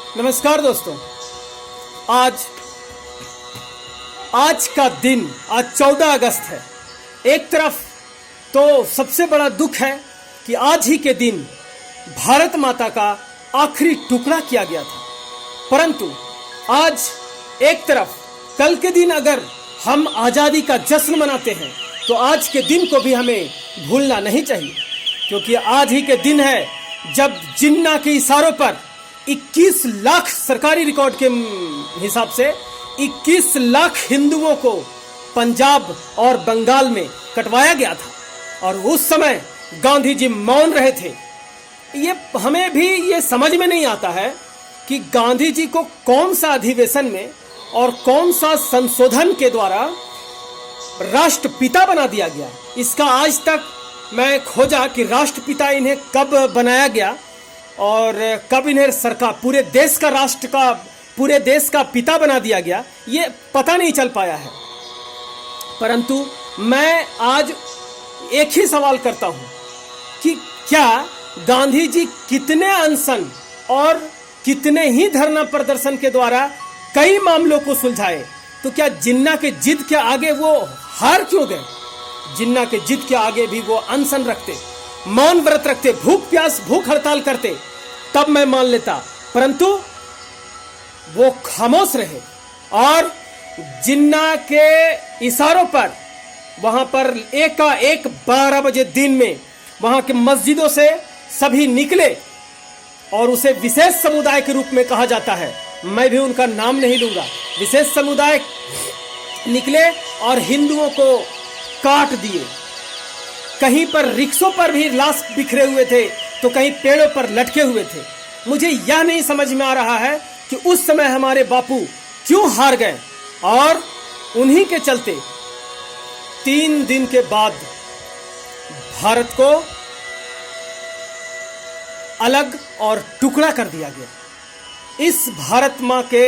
नमस्कार दोस्तों। आज का दिन, आज 14 अगस्त है। एक तरफ तो सबसे बड़ा दुख है कि आज ही के दिन भारत माता का आखिरी टुकड़ा किया गया था, परंतु आज एक तरफ कल के दिन अगर हम आज़ादी का जश्न मनाते हैं तो आज के दिन को भी हमें भूलना नहीं चाहिए, क्योंकि आज ही के दिन है जब जिन्ना के इशारों पर 21 लाख सरकारी रिकॉर्ड के हिसाब से 21 लाख हिंदुओं को पंजाब और बंगाल में कटवाया गया था और उस समय गांधी जी मौन रहे थे। ये हमें भी ये समझ में नहीं आता है कि गांधी जी को कौन सा अधिवेशन में और कौन सा संशोधन के द्वारा राष्ट्रपिता बना दिया गया। इसका आज तक मैं खोजा कि राष्ट्रपिता इन्हें कब बनाया गया और कब इन्हें सरकार पूरे देश का पिता बना दिया गया, ये पता नहीं चल पाया है। परंतु मैं आज एक ही सवाल करता हूं कि क्या गांधी जी कितने अनशन और कितने ही धरना प्रदर्शन के द्वारा कई मामलों को सुलझाए, तो क्या जिन्ना के जिद के आगे वो हार क्यों गए? जिन्ना के जिद के आगे भी वो अनशन रखते, मौन व्रत रखते, भूख हड़ताल करते, तब मैं मान लेता, परंतु वो खामोश रहे और जिन्ना के इशारों पर वहां पर एकाएक 12 बजे दिन में वहां के मस्जिदों से सभी निकले और उसे विशेष समुदाय के रूप में कहा जाता है। मैं भी उनका नाम नहीं लूंगा। विशेष समुदाय निकले और हिंदुओं को काट दिए। कहीं पर रिक्शों पर भी लाश बिखरे हुए थे तो कहीं पेड़ों पर लटके हुए थे। मुझे यह नहीं समझ में आ रहा है कि उस समय हमारे बापू क्यों हार गए और उन्हीं के चलते 3 दिन के बाद भारत को अलग और टुकड़ा कर दिया गया। इस भारत मां के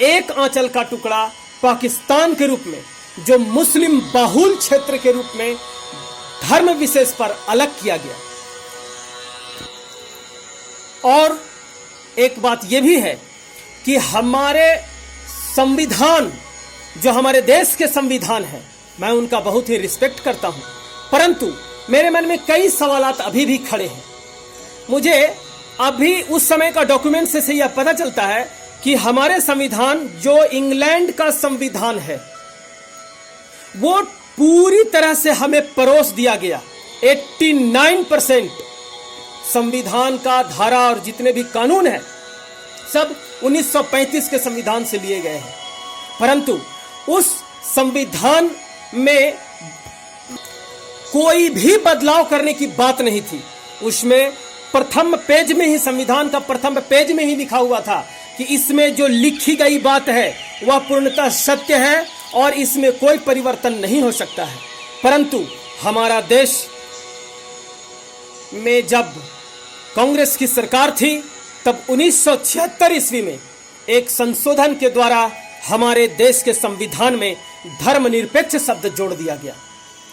एक आंचल का टुकड़ा पाकिस्तान के रूप में, जो मुस्लिम बाहुल क्षेत्र के रूप में धर्म विशेष पर अलग किया गया। और एक बात यह भी है कि हमारे संविधान, जो हमारे देश के संविधान हैं, मैं उनका बहुत ही रिस्पेक्ट करता हूं, परंतु मेरे मन में कई सवालात अभी भी खड़े हैं। मुझे अभी उस समय का डॉक्यूमेंट से यह पता चलता है कि हमारे संविधान, जो इंग्लैंड का संविधान है, वो पूरी तरह से हमें परोस दिया गया। 89% संविधान का धारा और जितने भी कानून हैं सब 1935 के संविधान से लिए गए हैं, परंतु उस संविधान में कोई भी बदलाव करने की बात नहीं थी। उसमें प्रथम पेज में ही, संविधान का प्रथम पेज में ही लिखा हुआ था कि इसमें जो लिखी गई बात है वह पूर्णतः सत्य है और इसमें कोई परिवर्तन नहीं हो सकता है। परंतु हमारा देश में जब कांग्रेस की सरकार थी तब 1976 ईस्वी में एक संशोधन के द्वारा हमारे देश के संविधान में धर्मनिरपेक्ष शब्द जोड़ दिया गया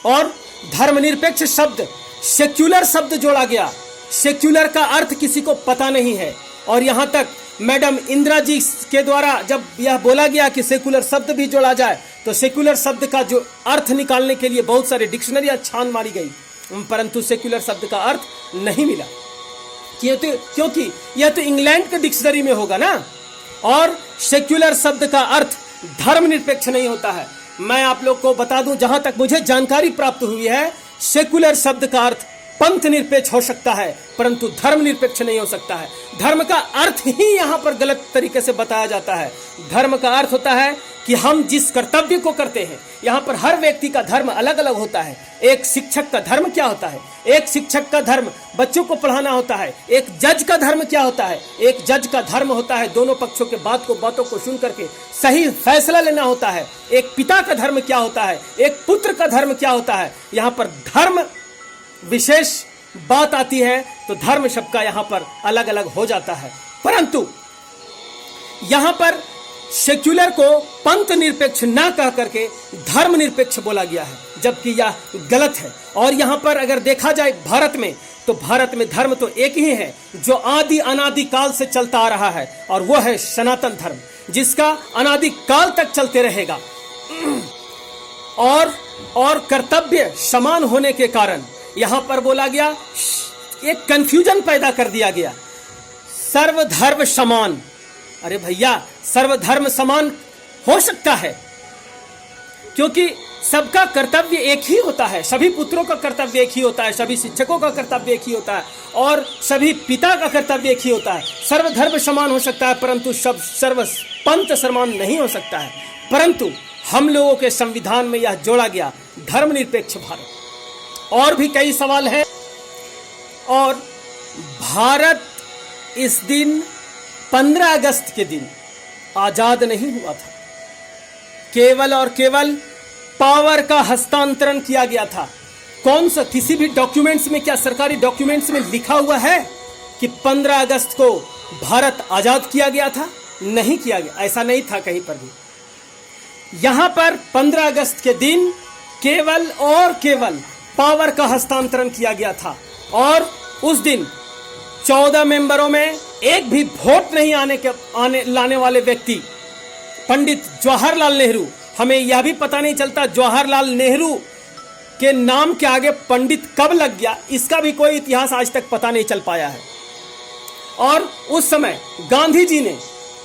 और धर्मनिरपेक्ष शब्द सेक्युलर शब्द जोड़ा गया। सेक्युलर का अर्थ किसी को पता नहीं है और यहां तक मैडम इंदिरा जी के द्वारा जब यह बोला गया कि सेक्युलर शब्द भी जोड़ा जाए तो सेक्युलर शब्द का जो अर्थ निकालने के लिए बहुत सारे डिक्शनरी छान मारी गई, परंतु सेक्युलर शब्द का अर्थ नहीं मिला, क्योंकि यह तो इंग्लैंड के डिक्शनरी में होगा ना, और सेक्युलर शब्द का अर्थ धर्मनिरपेक्ष नहीं होता है। मैं आप लोग को बता दूं, जहां तक मुझे जानकारी प्राप्त हुई है, सेक्युलर शब्द का अर्थ पंथ निरपेक्ष हो सकता है परंतु धर्म निरपेक्ष नहीं हो सकता है। धर्म का अर्थ ही यहां पर गलत तरीके से बताया जाता है। धर्म का अर्थ होता है कि हम जिस कर्तव्य को करते हैं, यहां पर हर व्यक्ति का धर्म अलग अलग होता है। एक शिक्षक का धर्म क्या होता है? एक शिक्षक का धर्म बच्चों को पढ़ाना होता है। एक जज का धर्म क्या होता है? एक जज का धर्म होता है दोनों पक्षों के बातों को सुन करके सही फैसला लेना होता है। एक पिता का धर्म क्या होता है? एक पुत्र का धर्म क्या होता है? यहां पर धर्म विशेष बात आती है तो धर्म शब्द का यहां पर अलग अलग हो जाता है। परंतु यहां पर सेक्युलर को पंथ निरपेक्ष ना कह करके धर्म निरपेक्ष बोला गया है, जबकि यह गलत है। और यहां पर अगर देखा जाए भारत में तो भारत में धर्म तो एक ही है जो आदि अनादि काल से चलता आ रहा है, और वो है सनातन धर्म, जिसका अनादि काल तक चलते रहेगा। और कर्तव्य समान होने के कारण यहां पर बोला गया, एक कंफ्यूजन पैदा कर दिया गया, सर्वधर्म समान। अरे भैया, सर्वधर्म समान हो सकता है क्योंकि सबका कर्तव्य एक ही होता है, सभी पुत्रों का कर्तव्य एक ही होता है, सभी शिक्षकों का कर्तव्य एक ही होता है, और सभी पिता का कर्तव्य एक ही होता है। सर्वधर्म समान हो सकता है, परंतु सब सर्व पंथ समान नहीं हो सकता है। परंतु हम लोगों के संविधान में यह जोड़ा गया, धर्मनिरपेक्ष भारत। और भी कई सवाल हैं। और भारत इस दिन 15 अगस्त के दिन आजाद नहीं हुआ था, केवल और केवल पावर का हस्तांतरण किया गया था। कौन सा, किसी भी डॉक्यूमेंट्स में, क्या सरकारी डॉक्यूमेंट्स में लिखा हुआ है कि 15 अगस्त को भारत आजाद किया गया था? नहीं किया गया, ऐसा नहीं था कहीं पर भी। यहां पर 15 अगस्त के दिन केवल और केवल पावर का हस्तांतरण किया गया था, और उस दिन 14 मेंबरों में एक भी वोट नहीं लाने वाले व्यक्ति पंडित जवाहरलाल नेहरू। हमें यह भी पता नहीं चलता जवाहरलाल नेहरू के नाम के आगे पंडित कब लग गया, इसका भी कोई इतिहास आज तक पता नहीं चल पाया है। और उस समय गांधी जी ने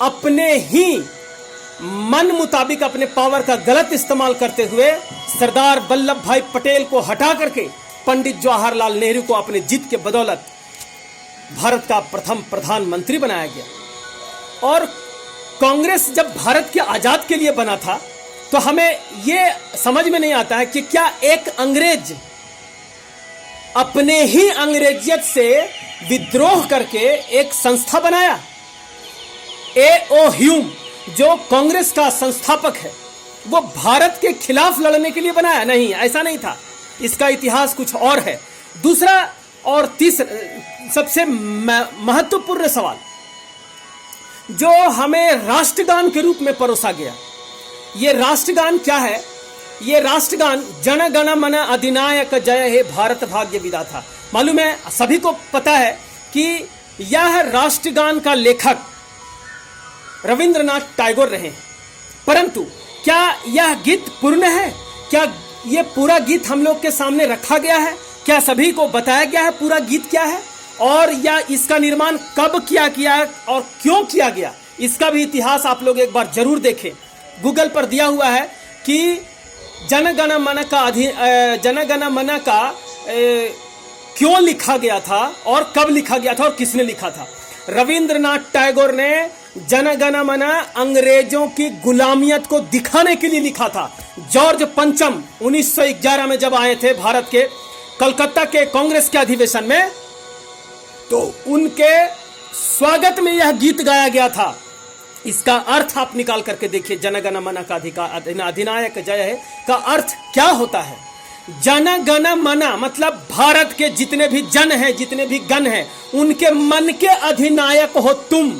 अपने ही मन मुताबिक अपने पावर का गलत इस्तेमाल करते हुए सरदार वल्लभ भाई पटेल को हटा करके पंडित जवाहरलाल नेहरू को अपने जिद के बदौलत भारत का प्रथम प्रधानमंत्री बनाया गया। और कांग्रेस जब भारत के आजाद के लिए बना था, तो हमें यह समझ में नहीं आता है कि क्या एक अंग्रेज अपने ही अंग्रेजियत से विद्रोह करके एक संस्था बनाया। A.O. ह्यूम जो कांग्रेस का संस्थापक है, वो भारत के खिलाफ लड़ने के लिए बनाया? नहीं, ऐसा नहीं था। इसका इतिहास कुछ और है। दूसरा और तीसरा सबसे महत्वपूर्ण सवाल जो हमें राष्ट्रगान के रूप में परोसा गया, ये राष्ट्रगान क्या है? ये राष्ट्रगान जन गण मन अधिनायक जय हे भारत भाग्य विधाता। मालूम है, सभी को पता है कि यह राष्ट्रगान का लेखक रविंद्रनाथ टैगोर रहे हैं। परंतु क्या यह गीत पूर्ण है? क्या यह पूरा गीत हम लोग के सामने रखा गया है? क्या सभी को बताया गया है पूरा गीत क्या है, और या इसका निर्माण कब किया और क्यों किया गया? इसका भी इतिहास आप लोग एक बार जरूर देखें। गूगल पर दिया हुआ है कि जनगण मन का क्यों लिखा गया था और कब लिखा गया था और किसने लिखा था। रविंद्रनाथ टैगोर ने जनगण मन अंग्रेजों की गुलामियत को दिखाने के लिए लिखा था। जॉर्ज पंचम 1911 में जब आए थे भारत के कलकत्ता के कांग्रेस के अधिवेशन में, तो उनके स्वागत में यह गीत गाया गया था। इसका अर्थ आप निकाल करके देखिए, जनगण मन का अधिनायक जय है का अर्थ क्या होता है। जनगण मन मतलब भारत के जितने भी जन हैं, जितने भी गण हैं, उनके मन के अधिनायक हो तुम।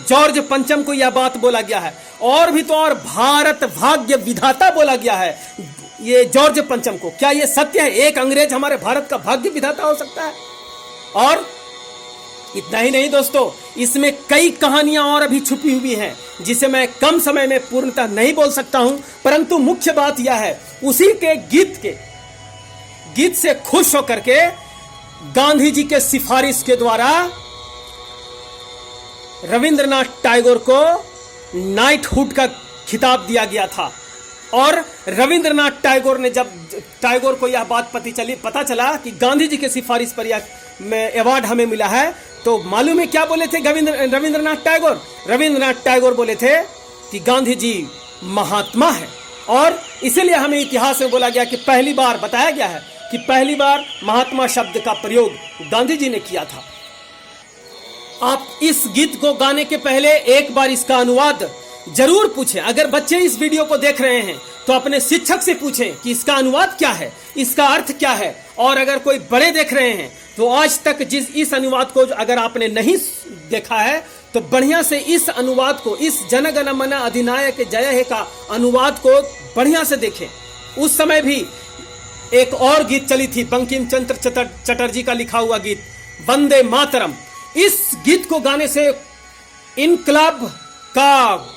जॉर्ज पंचम को यह बात बोला गया है। और भी तो और, भारत भाग्य विधाता बोला गया है ये जॉर्ज पंचम को। क्या ये सत्य है? एक अंग्रेज हमारे भारत का भाग्य विधाता हो सकता है? और इतना ही नहीं दोस्तों, इसमें कई कहानियां और अभी छुपी हुई हैं जिसे मैं कम समय में पूर्णतः नहीं बोल सकता हूं। परंतु मुख्य बात यह है, उसी के गीत से खुश होकर के गांधी जी के सिफारिश के द्वारा रविंद्रनाथ टैगोर को नाइटहुड का खिताब दिया गया था। और रविंद्रनाथ टैगोर ने जब टैगोर को यह बात पता चला कि गांधी जी के सिफारिश पर यह अवार्ड हमें मिला है, तो मालूम है क्या बोले थे रविंद्रनाथ टैगोर? रविंद्रनाथ टैगोर बोले थे कि गांधी जी महात्मा है। और इसीलिए हमें इतिहास में बोला गया कि पहली बार बताया गया है कि पहली बार महात्मा शब्द का प्रयोग गांधी जी ने किया था। आप इस गीत को गाने के पहले एक बार इसका अनुवाद जरूर पूछें। अगर बच्चे इस वीडियो को देख रहे हैं तो अपने शिक्षक से पूछें कि इसका अनुवाद क्या है, इसका अर्थ क्या है। और अगर कोई बड़े देख रहे हैं तो आज तक इस अनुवाद को अगर आपने नहीं देखा है तो बढ़िया से इस अनुवाद को, इस जनगण मन अधिनायक जय हे का अनुवाद को बढ़िया से देखें। उस समय भी एक और गीत चली थी, बंकिम चंद्र चटर्जी का लिखा हुआ गीत वंदे मातरम। इस गीत को गाने से इनकलाब का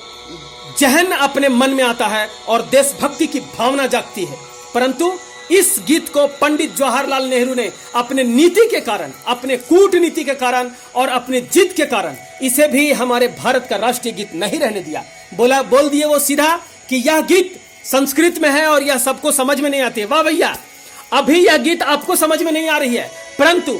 जहन अपने मन में आता है और देशभक्ति की भावना जागती है। परंतु इस गीत को पंडित जवाहरलाल नेहरू ने अपने नीति के कारण, अपने कूटनीति के कारण और अपने जिद के कारण इसे भी हमारे भारत का राष्ट्रीय गीत नहीं रहने दिया। बोल दिए वो सीधा कि यह गीत संस्कृत में है और यह सबको समझ में नहीं आती है। वाह भैया, अभी यह गीत आपको समझ में नहीं आ रही है, परंतु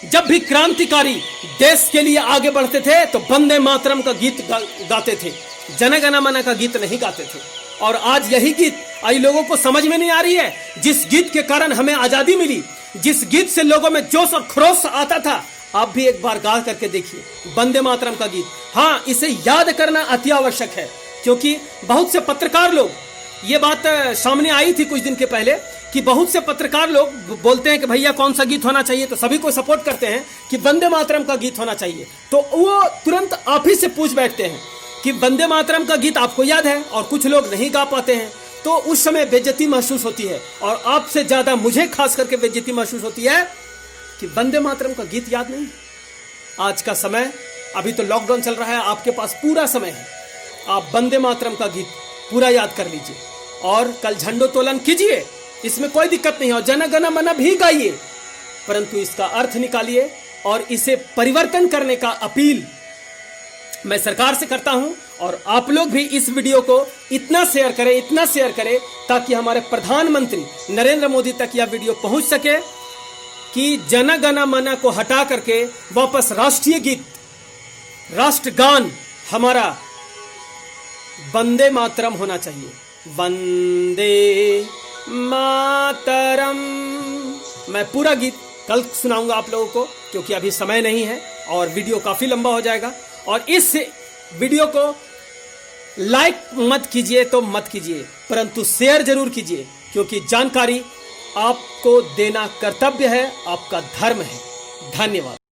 जब भी क्रांतिकारी देश के लिए आगे बढ़ते थे तो वंदे मातरम का गीत गाते थे, जन गण मन का गीत नहीं गाते थे। और आज यही गीत आई लोगों को समझ में नहीं आ रही है, जिस गीत के कारण हमें आजादी मिली, जिस गीत से लोगों में जोश और खरोश आता था। आप भी एक बार गा करके देखिए वंदे मातरम का गीत। हाँ, इसे याद करना अति आवश्यक है, क्योंकि बहुत से पत्रकार लोग, ये बात सामने आई थी कुछ दिन के पहले कि बहुत से पत्रकार लोग बोलते हैं कि भैया कौन सा गीत होना चाहिए, तो सभी को सपोर्ट करते हैं कि वंदे मातरम का गीत होना चाहिए। तो वो तुरंत आप ही से पूछ बैठते हैं कि वंदे मातरम का गीत आपको याद है, और कुछ लोग नहीं गा पाते हैं। तो उस समय बेइज्जती महसूस होती है, और आपसे ज्यादा मुझे खास करके बेइज्जती महसूस होती है कि वंदे मातरम का गीत याद नहीं। आज का समय, अभी तो लॉकडाउन चल रहा है, आपके पास पूरा समय है, आप वंदे मातरम का गीत पूरा याद कर लीजिए और कल झंडोत्तोलन कीजिए, इसमें कोई दिक्कत नहीं है, और जन गण मन भी गाइए, परंतु इसका अर्थ निकालिए और इसे परिवर्तन करने का अपील मैं सरकार से करता हूं। और आप लोग भी इस वीडियो को इतना शेयर करें ताकि हमारे प्रधानमंत्री नरेंद्र मोदी तक यह वीडियो पहुंच सके कि जन गण मन को हटा करके वापस राष्ट्रीय गीत, राष्ट्रगान हमारा वंदे मातरम होना चाहिए। वंदे मातरम। मैं पूरा गीत कल सुनाऊंगा आप लोगों को, क्योंकि अभी समय नहीं है और वीडियो काफी लंबा हो जाएगा। और इस वीडियो को लाइक मत कीजिए तो मत कीजिए, परंतु शेयर जरूर कीजिए, क्योंकि जानकारी आपको देना कर्तव्य है, आपका धर्म है। धन्यवाद।